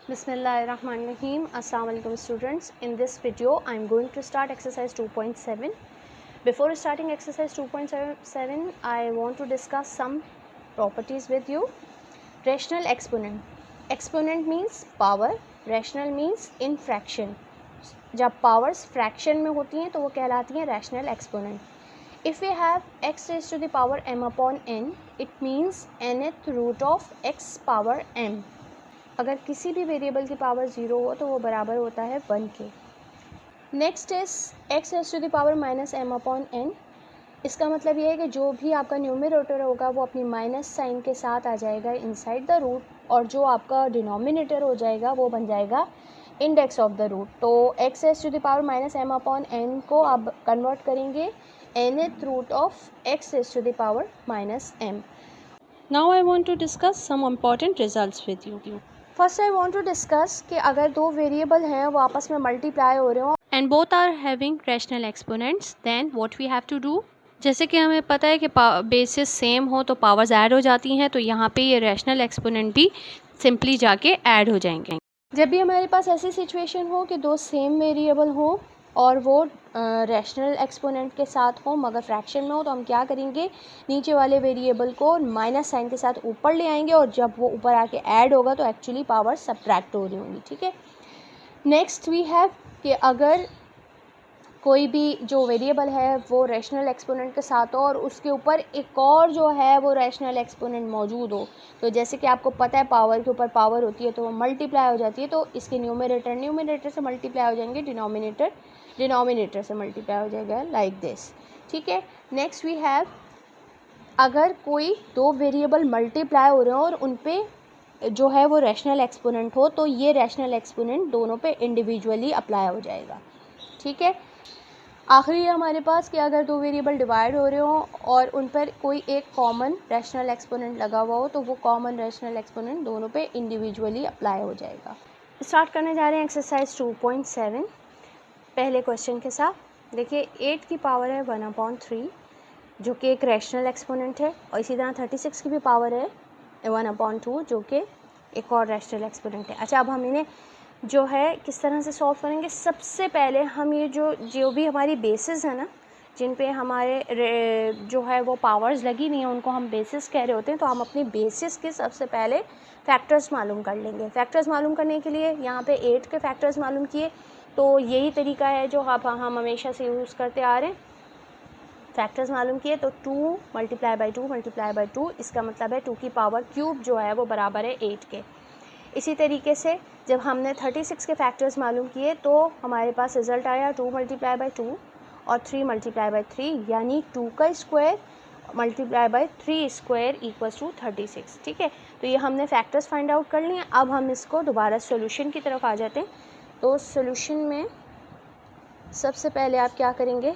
Bismillahirrahmanirrahim. Assalamu alaikum students. In this video I am going to start exercise 2.7. Before starting exercise 2.7 I want to discuss some properties with you. Rational exponent. Exponent means power, rational means in fraction. जब powers fraction में होती हैं तो वो कहलाती हैं rational exponent. If we have x raised to the power m upon n, it means nth root of x power m. अगर किसी भी वेरिएबल की पावर 0 हो तो वो बराबर होता है 1 के. Next is x raise to the power minus m upon n. इसका मतलब ये है कि जो भी आपका न्यूमरेटर होगा वो अपनी माइनस साइन के साथ आ जाएगा इनसाइड द रूट, और जो आपका डिनोमिनेटर हो जाएगा वो बन जाएगा इंडेक्स ऑफ द रूट. तो x raise to the power minus m upon n को आप कन्वर्ट करेंगे nth root of x raise to the power minus m. Now I want to discuss some important results with you. First I want to discuss कि अगर दो variable हैं वो आपस में मल्टीप्लाई हो रहे हो and both are having rational exponents, then what we have to do. जैसे कि हमें पता है कि बेसिस सेम हो तो पावर्स ऐड हो जाती हैं, तो यहाँ पे ये रैशनल एक्सपोनेंट भी सिंपली जाके ऐड हो जाएंगे. जब भी हमारे पास ऐसी सिचुएशन हो कि दो सेम वेरिएबल हो और वो रैशनल एक्सपोनेंट के साथ हो मगर फ्रैक्शन में हो, तो हम क्या करेंगे, नीचे वाले वेरिएबल को माइनस साइन के साथ ऊपर ले आएंगे और जब वो ऊपर आके ऐड होगा तो एक्चुअली पावर सब्ट्रैक्ट हो रही होंगी. ठीक है. नेक्स्ट वी हैव कि अगर कोई भी जो वेरिएबल है वो रैशनल एक्सपोनेंट के साथ हो और उसके ऊपर एक और जो है वो रैशनल एक्सपोनेंट मौजूद हो, तो जैसे कि आपको पता है पावर के ऊपर पावर होती है तो वो मल्टीप्लाई हो जाती है, तो इसके न्यूमरेटर से मल्टीप्लाई हो जाएंगे, डिनोमिनेटर से मल्टीप्लाई हो जाएगा, लाइक दिस. ठीक है. नेक्स्ट वी हैव अगर कोई दो वेरिएबल मल्टीप्लाई हो रहे हो और उन पे जो है वो रैशनल एक्सपोनेंट हो, तो ये रैशनल एक्सपोनेंट दोनों पे इंडिविजुअली अप्लाई हो जाएगा. ठीक है. आखिरी हमारे पास कि अगर दो वेरिएबल डिवाइड हो रहे हो और उन पर कोई एक कॉमन रैशनल एक्सपोनेंट लगा हुआ हो, तो वो कॉमन रैशनल एक्सपोनेंट दोनों पे इंडिविजुअली अप्लाई हो जाएगा. स्टार्ट करने जा रहे हैं एक्सरसाइज 2.7 पहले क्वेश्चन के साथ. देखिए 8 की पावर है 1/3 जो कि एक रैशनल एक्सपोनेंट है, और इसी तरह 36 की भी पावर है 1/2 जो कि एक और रैशनल एक्सपोनेंट है. अच्छा, अब हम इन्हें जो है किस तरह से सॉल्व करेंगे. सबसे पहले हम ये जो भी हमारी बेसिस है ना, जिन पे हमारे जो है वो पावर्स लगी हुई हैं, उनको हम बेसिस कह रहे होते हैं, तो हम अपनी बेसिस के सबसे पहले फैक्टर्स मालूम कर लेंगे. फैक्टर्स मालूम करने के लिए यहाँ पे 8 के फैक्टर्स मालूम किए, तो यही तरीका है जो हम हमेशा से यूज़ करते आ रहे हैं. फैक्टर्स मालूम किए तो 2 मल्टीप्लाई बाई 2, इसका मतलब है 2 की पावर क्यूब जो है वो बराबर है 8 के. इसी तरीके से जब हमने 36 के फैक्टर्स मालूम किए तो हमारे पास रिज़ल्ट आया 2 मल्टीप्लाई बाई 2 और 3 मल्टीप्लाई बाई 3, यानी 2 का square multiply by 3 square equals to 36. ठीक है. तो ये हमने फैक्टर्स फाइंड आउट कर लिए. अब हम इसको दोबारा सॉल्यूशन की तरफ आ जाते हैं. तो सॉल्यूशन में सबसे पहले आप क्या करेंगे,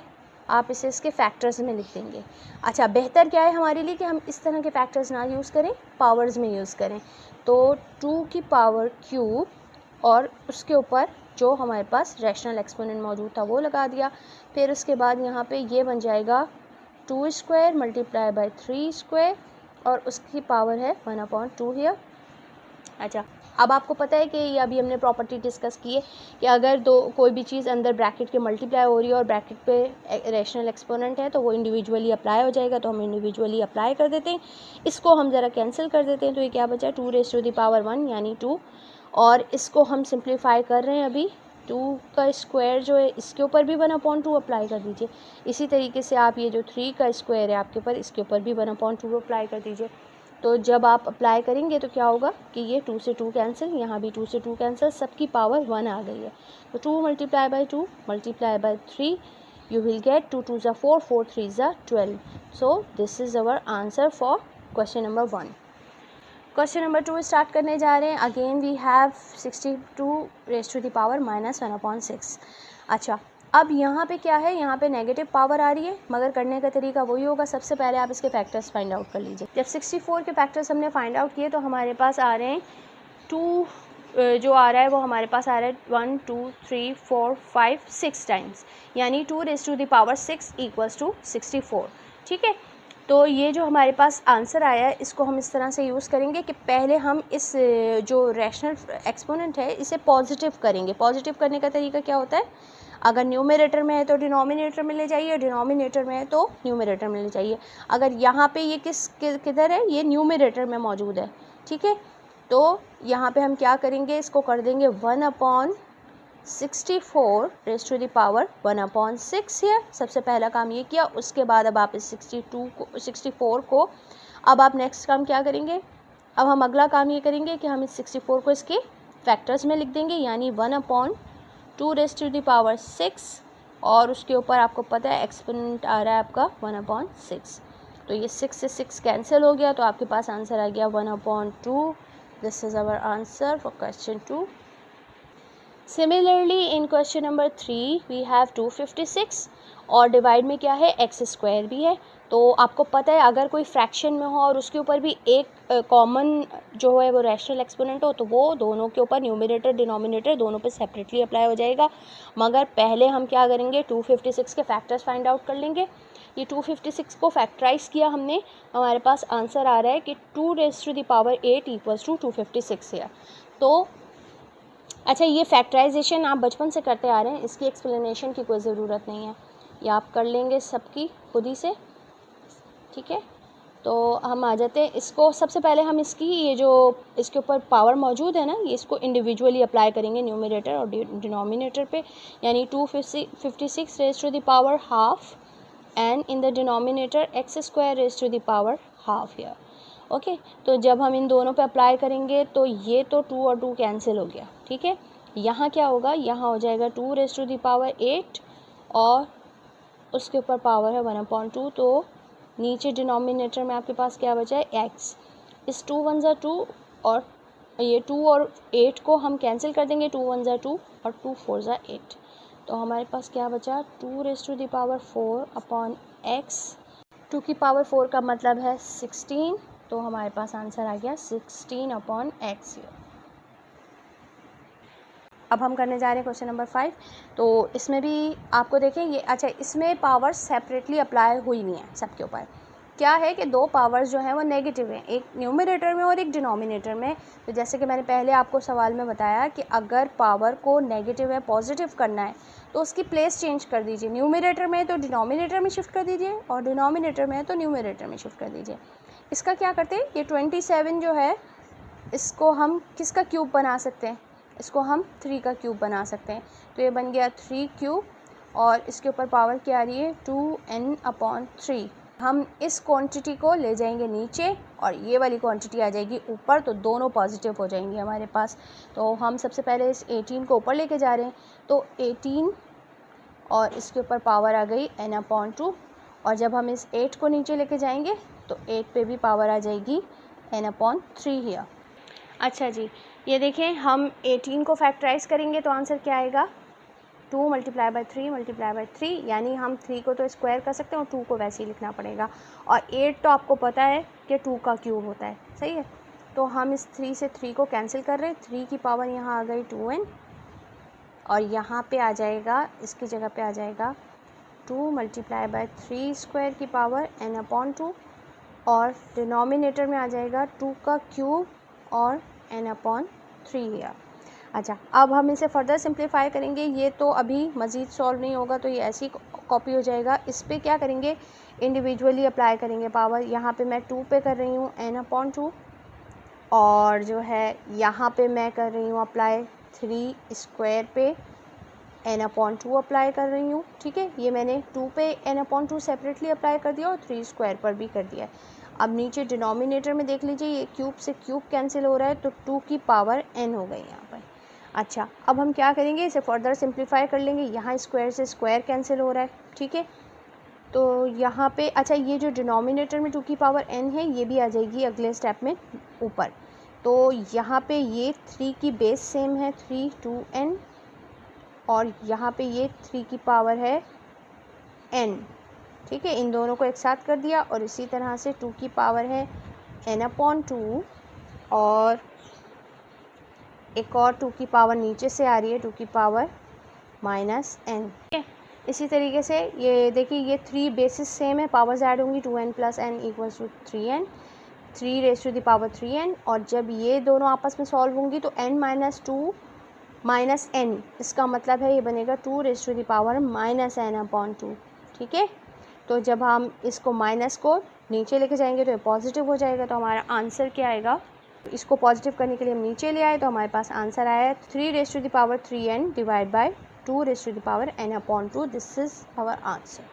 आप इसे इसके फैक्टर्स में लिख देंगे. अच्छा, बेहतर क्या है हमारे लिए कि हम इस तरह के फैक्टर्स ना यूज़ करें, पावर्स में यूज़ करें. तो 2 की पावर क्यूब और उसके ऊपर जो हमारे पास रैशनल एक्सपोनेंट मौजूद था वो लगा दिया. फिर उसके बाद यहाँ पे ये बन जाएगा 2 स्क्वायर मल्टीप्लाई बाई 3 स्क्वायर और उसकी पावर है 1/2 हियर. अच्छा, अब आपको पता है कि ये अभी हमने प्रॉपर्टी डिस्कस की है कि अगर कोई भी चीज़ अंदर ब्रैकेट के मल्टीप्लाई हो रही है और ब्रैकेट पे रैशनल एक्सपोनेंट है तो वो इंडिविजुअली अप्लाई हो जाएगा, तो हम इंडिविजुअली अप्लाई कर देते हैं. इसको हम ज़रा कैंसिल कर देते हैं, तो ये क्या बचा, 2 रेज़ टू द पावर 1 यानी 2, और इसको हम सिंप्लीफाई कर रहे हैं अभी. 2 का स्क्वायर जो है इसके ऊपर भी 1/2 अप्लाई कर दीजिए. इसी तरीके से आप ये जो 3 का स्क्वायर है आपके ऊपर, इसके ऊपर भी 1/2 अप्लाई कर दीजिए. तो जब आप अप्लाई करेंगे तो क्या होगा कि ये 2 से 2 कैंसिल, यहाँ भी 2 से 2 कैंसिल, सबकी पावर 1 आ गई है. तो 2 multiply by 2 multiply by 3 you will get 2 2 ज़ा 4 4 3 ज़ा 12. So this is our answer for question number 1. Question number 2 start करने जा रहे हैं. Again we have 62 raise to the power minus 1/6. अच्छा, अब यहाँ पे क्या है, यहाँ पे नेगेटिव पावर आ रही है, मगर करने का तरीका वही होगा. सबसे पहले आप इसके फैक्टर्स फाइंड आउट कर लीजिए. जब 64 के फैक्टर्स हमने फाइंड आउट किए तो हमारे पास आ रहे हैं 2 जो आ रहा है वो हमारे पास आ रहा है 1 2 3 4 5 6 टाइम्स, यानी 2 raise to the power 6 equals to 64. ठीक है. तो ये जो हमारे पास आंसर आया है इसको हम इस तरह से यूज़ करेंगे कि पहले हम इस जो रैशनल एक्सपोनेंट है इसे पॉजिटिव करेंगे। पॉजिटिव करने का तरीका क्या होता है, अगर न्यूमरेटर में है तो डिनोमिनेटर में ले जाइए, डिनोमिनेटर में है तो न्यूमरेटर में ले जाइए। अगर यहाँ पे ये किधर है, ये न्यूमरेटर में मौजूद है, ठीक है। तो यहाँ पे हम क्या करेंगे, इसको कर देंगे 1/64 रेज़ टू द पावर 1/6 है। सबसे पहला काम ये किया, उसके बाद अब आप इस 64 को अब आप नेक्स्ट काम क्या करेंगे, अब हम अगला काम ये करेंगे कि हम इस 64 को इसके फैक्टर्स में लिख देंगे, यानी 1/2 रेज़ टू द पावर 6 और उसके ऊपर आपको पता है एक्सपोनेंट आ रहा है आपका 1/6। तो ये 6 से 6 कैंसिल हो गया, तो आपके पास आंसर आ गया 1/2। This is our answer for question 2। Similarly in question number 3 we have 256 और डिवाइड में क्या है, एक्स स्क्वायर भी है। तो आपको पता है अगर कोई फ्रैक्शन में हो और उसके ऊपर भी एक कॉमन जो है वो रैशनल एक्सपोनेंट हो तो वो दोनों के ऊपर न्यूमरेटर डिनोमिनेटर दोनों पे सेपरेटली अप्लाई हो जाएगा। मगर पहले हम क्या करेंगे, 256 के फैक्टर्स फाइंड आउट कर लेंगे। ये 256 को फैक्टराइज किया हमने, हमारे पास आंसर आ रहा है कि 2 raise to the power 8 equals to 256 है। तो अच्छा, ये फैक्टराइजेशन आप बचपन से करते आ रहे हैं, इसकी एक्सप्लेनेशन की कोई ज़रूरत नहीं है, ये आप कर लेंगे सबकी खुद ही से, ठीक है। तो हम आ जाते हैं इसको, सबसे पहले हम इसकी ये जो इसके ऊपर पावर मौजूद है ना, ये इसको इंडिविजुअली अप्लाई करेंगे न्यूमरेटर और डिनोमिनेटर पे, यानी 256 raise to the power half and in the denominator x square raise to the power half here. Okay, तो जब हम इन दोनों पे अप्लाई करेंगे तो ये तो 2 और 2 कैंसिल हो गया, ठीक है। यहाँ क्या होगा, यहाँ हो जाएगा 2 रेज़ टू द पावर 8 और उसके ऊपर पावर है 1/2। तो नीचे डिनोमिनेटर में आपके पास क्या बचा है, एक्स। इस 2 1 ज़ा 2 और ये 2 और 8 को हम कैंसिल कर देंगे, 2 1 ज़ा 2 और 2 4 ज़ा 8। तो हमारे पास क्या बचा, 2 raise to the power 4 upon x. 2 की पावर 4 का मतलब है 16, तो हमारे पास आंसर आ गया 16/x। अब हम करने जा रहे हैं क्वेश्चन नंबर 5। तो इसमें भी आपको देखें ये, अच्छा इसमें पावर सेपरेटली अप्लाई हुई नहीं है सबके ऊपर। क्या है कि दो पावर्स जो हैं वो नेगेटिव हैं, एक न्यूमरेटर में और एक डिनोमिनेटर में। तो जैसे कि मैंने पहले आपको सवाल में बताया कि अगर पावर को नेगेटिव या पॉजिटिव करना है तो उसकी प्लेस चेंज कर दीजिए, न्यूमरेटर में तो डिनोमिनेटर में शिफ्ट कर दीजिए और डिनोमिनेटर में तो न्यूमरेटर में शिफ्ट कर दीजिए। इसका क्या करते हैं, ये 27 जो है इसको हम किसका क्यूब बना सकते हैं, इसको हम 3 का क्यूब बना सकते हैं। तो ये बन गया 3 क्यूब और इसके ऊपर पावर क्या आ रही है, 2n/3। हम इस क्वांटिटी को ले जाएंगे नीचे और ये वाली क्वांटिटी आ जाएगी ऊपर, तो दोनों पॉजिटिव हो जाएंगी हमारे पास। तो हम सबसे पहले इस 18 को ऊपर लेके जा रहे हैं, तो 18 और इसके ऊपर पावर आ गई n/2 और जब हम इस 8 को नीचे लेके जाएंगे तो 8 पे भी पावर आ जाएगी n/3 हियर। अच्छा जी, ये देखें हम 18 को फैक्टराइज करेंगे तो आंसर क्या आएगा, 2 × 3 यानी हम 3 को तो स्क्वायर कर सकते हैं और 2 को वैसे ही लिखना पड़ेगा। और 8 तो आपको पता है कि 2 का क्यूब होता है, सही है। तो हम इस 3 से 3 को कैंसिल कर रहे हैं, 3 की पावर यहाँ आ गई 2n और यहाँ पे आ जाएगा, इसकी जगह पे आ जाएगा 2 × 3 स्क्वायर की पावर n/2 और डिनोमिनेटर में आ जाएगा 2 का क्यूब और n/3 है। अच्छा, अब हम इसे फर्दर सिंप्लीफाई करेंगे, ये तो अभी मज़ीद सॉल्व नहीं होगा तो ये ऐसी कॉपी हो जाएगा। इस पर क्या करेंगे, इंडिविजुअली अप्लाई करेंगे पावर। यहाँ पे मैं 2 पे कर रही हूँ n/2 और जो है यहाँ पे मैं कर रही हूँ अप्लाई 3 स्क्वायर पे n/2 अप्लाई कर रही हूँ, ठीक है। ये मैंने 2 पे n/2 सेपरेटली अप्लाई कर दिया और 3 स्क्वायर पर भी कर दिया। अब नीचे डिनोमिनेटर में देख लीजिए, ये क्यूब से क्यूब कैंसिल हो रहा है तो 2 की पावर n हो गई यहाँ पर। अच्छा, अब हम क्या करेंगे, इसे फर्दर सिंप्लीफाई कर लेंगे। यहाँ स्क्वायर से स्क्वायर कैंसिल हो रहा है, ठीक है। तो यहाँ पे अच्छा, ये जो डिनोमिनेटर में 2 की पावर n है ये भी आ जाएगी अगले स्टेप में ऊपर। तो यहाँ पे ये 3 की बेस सेम है 3 2n और यहाँ पे ये 3 की पावर है n, ठीक है। इन दोनों को एक साथ कर दिया और इसी तरह से 2 की पावर है n/2 और एक और 2 की पावर नीचे से आ रही है 2 की पावर -n, ठीक है। इसी तरीके से ये देखिए, ये 3 बेसिस सेम है, पावर्स ऐड होंगी, 2n + n = 3n, 3 raise to the power 3n। और जब ये दोनों आपस में सॉल्व होंगी तो n - 2 - n, इसका मतलब है ये बनेगा 2 raise to the power -n/2। ठीक है, तो जब हम इसको माइनस को नीचे लेके जाएंगे तो ये पॉजिटिव हो जाएगा। तो हमारा आंसर क्या आएगा, इसको पॉजिटिव करने के लिए हम नीचे ले आए तो हमारे पास आंसर आया है 3 raise to the power 3n / 2 raise to the power n/2। This is our answer.